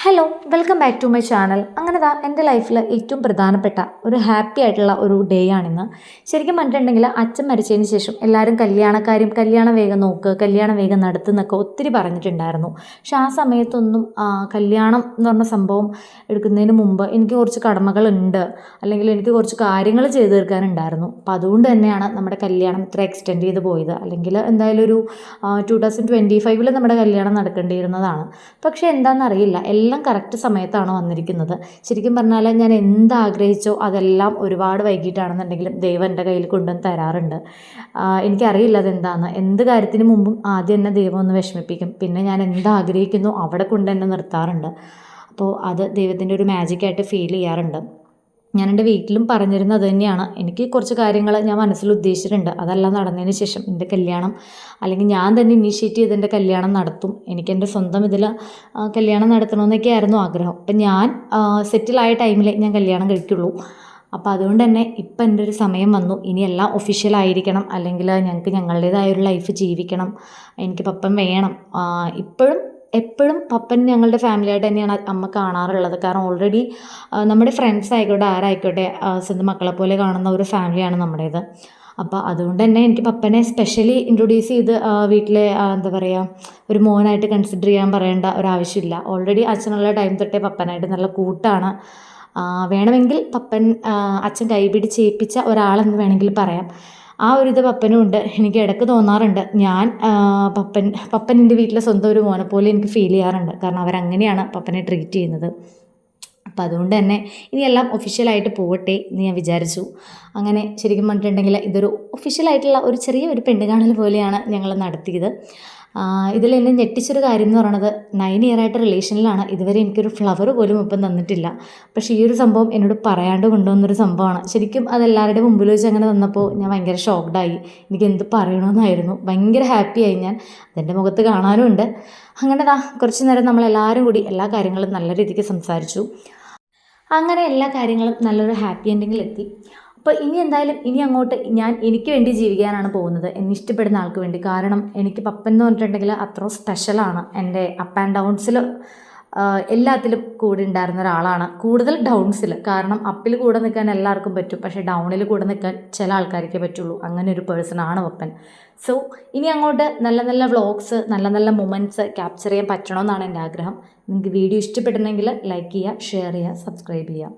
Hello, welcome back to my channel. അങ്ങനെ എൻ്റെ ലൈഫിൽ ഏറ്റവും പ്രധാനപ്പെട്ട ഒരു ഹാപ്പി ആയിട്ടുള്ള ഒരു ഡേ ആണിന്ന്. ശരിക്കും പറഞ്ഞിട്ടുണ്ടെങ്കിൽ അച്ഛൻ മരിച്ചതിന് ശേഷം എല്ലാവരും കല്യാണം വേഗം നോക്ക്, കല്യാണം വേഗം നടത്തുന്നൊക്കെ ഒത്തിരി പറഞ്ഞിട്ടുണ്ടായിരുന്നു. പക്ഷെ ആ സമയത്തൊന്നും കല്യാണം എന്ന് പറഞ്ഞ സംഭവം എടുക്കുന്നതിന് മുമ്പ് എനിക്ക് കുറച്ച് കടമകളുണ്ട്, അല്ലെങ്കിൽ എനിക്ക് കുറച്ച് കാര്യങ്ങൾ ചെയ്തു തീർക്കാനുണ്ടായിരുന്നു. അപ്പം അതുകൊണ്ട് തന്നെയാണ് നമ്മുടെ കല്യാണം ഇത്ര എക്സ്റ്റെൻഡ് ചെയ്ത് പോയത്. അല്ലെങ്കിൽ എന്തായാലും ഒരു 2025 നമ്മുടെ കല്യാണം നടക്കേണ്ടിയിരുന്നതാണ്. പക്ഷേ എന്താണെന്നറിയില്ല, എല്ലാം കറക്റ്റ് സമയത്താണ് വന്നിരിക്കുന്നത്. ശരിക്കും പറഞ്ഞാൽ ഞാൻ എന്താഗ്രഹിച്ചോ അതെല്ലാം ഒരുപാട് വൈകിട്ടാണെന്നുണ്ടെങ്കിലും ദൈവം എൻ്റെ കയ്യിൽ കൊണ്ടുവന്ന് തരാറുണ്ട്. എനിക്കറിയില്ല അതെന്താണെന്ന്. എന്ത് കാര്യത്തിന് മുമ്പും ആദ്യം എന്നെ ദൈവം ഒന്ന് വിഷമിപ്പിക്കും, പിന്നെ ഞാൻ എന്താഗ്രഹിക്കുന്നു അവിടെ കൊണ്ട് എന്നെ നിർത്താറുണ്ട്. അപ്പോൾ അത് ദൈവത്തിൻ്റെ ഒരു മാജിക്കായിട്ട് ഫീൽ ചെയ്യാറുണ്ട്. ഞാൻ എൻ്റെ വീട്ടിലും പറഞ്ഞിരുന്നത് തന്നെയാണ്. എനിക്ക് കുറച്ച് കാര്യങ്ങൾ ഞാൻ മനസ്സിൽ ഉദ്ദേശിച്ചിട്ടുണ്ട്. അതെല്ലാം നടന്നതിന് ശേഷം എൻ്റെ കല്യാണം, അല്ലെങ്കിൽ ഞാൻ തന്നെ ഇനീഷ്യേറ്റ് ചെയ്ത് എൻ്റെ കല്യാണം നടത്തും. എനിക്കെൻ്റെ സ്വന്തം ഇതിൽ കല്യാണം നടത്തണമെന്നൊക്കെ ആയിരുന്നു ആഗ്രഹം. അപ്പം ഞാൻ സെറ്റിലായ ടൈമിൽ ഞാൻ കല്യാണം കഴിക്കുള്ളൂ. അപ്പോൾ അതുകൊണ്ട് തന്നെ ഇപ്പം എൻ്റെ ഒരു സമയം വന്നു. ഇനിയെല്ലാം ഒഫീഷ്യലായിരിക്കണം, അല്ലെങ്കിൽ ഞങ്ങൾക്ക് ഞങ്ങളുടേതായൊരു ലൈഫ് ജീവിക്കണം. എനിക്ക് പപ്പൻ വേണം. എപ്പോഴും പപ്പൻ ഞങ്ങളുടെ ഫാമിലിയായിട്ട് തന്നെയാണ് അമ്മ കാണാറുള്ളത്. കാരണം ഓൾറെഡി നമ്മുടെ ഫ്രണ്ട്സ് ആയിക്കോട്ടെ, ആരായിക്കോട്ടെ, സ്വന്തം മക്കളെ പോലെ കാണുന്ന ഒരു ഫാമിലിയാണ് നമ്മുടേത്. അപ്പോൾ അതുകൊണ്ട് തന്നെ എനിക്ക് പപ്പനെ സ്പെഷ്യലി ഇൻട്രൊഡ്യൂസ് ചെയ്ത് വീട്ടിലെ എന്താ പറയുക, ഒരു മോനായിട്ട് കൺസിഡർ ചെയ്യാൻ പറയേണ്ട ഒരാവശ്യമില്ല. ഓൾറെഡി അച്ഛനുള്ള ടൈം തൊട്ടേ പപ്പനായിട്ട് നല്ല കൂട്ടാണ്. വേണമെങ്കിൽ അച്ഛൻ കൈപിടിച്ചേൽപ്പിച്ച ഒരാളെന്ന് വേണമെങ്കിൽ പറയാം. ആ ഒരു ഇത് പപ്പനും ഉണ്ട്. എനിക്ക് ഇടയ്ക്ക് തോന്നാറുണ്ട്, ഞാൻ പപ്പൻ എൻ്റെ വീട്ടിലെ സ്വന്തം ഒരു മോനെ പോലെ എനിക്ക് ഫീൽ ചെയ്യാറുണ്ട്. കാരണം അവരങ്ങനെയാണ് പപ്പനെ ട്രീറ്റ് ചെയ്യുന്നത്. അപ്പം അതുകൊണ്ട് തന്നെ ഇനിയെല്ലാം ഒഫീഷ്യലായിട്ട് പോകട്ടെ എന്ന് ഞാൻ വിചാരിച്ചു. അങ്ങനെ ശരിക്കും പറഞ്ഞിട്ടുണ്ടെങ്കിൽ ഇതൊരു ഒഫീഷ്യലായിട്ടുള്ള ഒരു ചെറിയൊരു പെണ്ണ് കാണൽ പോലെയാണ് ഞങ്ങൾ നടത്തിയത്. ഇതിൽ എന്നെ ഞെട്ടിച്ചൊരു കാര്യം എന്ന് പറയുന്നത്, 9 ഇയറായിട്ട് റിലേഷനിലാണ്. ഇതുവരെ എനിക്കൊരു ഫ്ലവർ പോലും ഇപ്പം തന്നിട്ടില്ല. പക്ഷേ ഈ ഒരു സംഭവം എന്നോട് പറയാണ്ട് കൊണ്ടുവന്നൊരു സംഭവമാണ്. ശരിക്കും അതെല്ലാവരുടെയും മുമ്പിൽ വെച്ച് അങ്ങനെ തന്നപ്പോൾ ഞാൻ ഭയങ്കര ഷോക്ക്ഡായി. എനിക്ക് എന്ത് പറയണമെന്നായിരുന്നു. ഭയങ്കര ഹാപ്പിയായി ഞാൻ. അതെൻ്റെ മുഖത്ത് കാണാനും ഉണ്ട്. അങ്ങനെ കുറച്ച് നേരം നമ്മളെല്ലാവരും കൂടി എല്ലാ കാര്യങ്ങളും നല്ല രീതിക്ക് സംസാരിച്ചു. അങ്ങനെ എല്ലാ കാര്യങ്ങളും നല്ലൊരു ഹാപ്പി എൻഡിങ്ങിലെത്തി. അപ്പോൾ ഇനി അങ്ങോട്ട് ഞാൻ എനിക്ക് വേണ്ടി ജീവിക്കാനാണ് പോകുന്നത്, എന്നെ ഇഷ്ടപ്പെടുന്ന ആൾക്ക് വേണ്ടി. കാരണം എനിക്ക് പപ്പൻ എന്ന് പറഞ്ഞിട്ടുണ്ടെങ്കിൽ അത്ര സ്പെഷ്യലാണ്. എൻ്റെ അപ്പ് ആൻഡ് ഡൗൺസിൽ എല്ലാത്തിലും കൂടെ ഉണ്ടായിരുന്ന ഒരാളാണ്. കൂടുതൽ ഡൗൺസിൽ. കാരണം അപ്പിൽ കൂടെ നിൽക്കാൻ എല്ലാവർക്കും പറ്റും, പക്ഷേ ഡൗണിൽ കൂടെ നിൽക്കാൻ ചില ആൾക്കാർക്കേ പറ്റുള്ളൂ. അങ്ങനെ ഒരു പേഴ്സണാണ് പപ്പൻ. സോ ഇനി അങ്ങോട്ട് നല്ല നല്ല വ്ളോഗ്സ്, നല്ല നല്ല മൊമെൻറ്റ്സ് ക്യാപ്ചർ ചെയ്യാൻ പറ്റണമെന്നാണ് എൻ്റെ ആഗ്രഹം. നിങ്ങൾക്ക് വീഡിയോ ഇഷ്ടപ്പെട്ടിട്ടുണ്ടെങ്കിൽ ലൈക്ക് ചെയ്യുക, ഷെയർ ചെയ്യുക, സബ്സ്ക്രൈബ് ചെയ്യുക.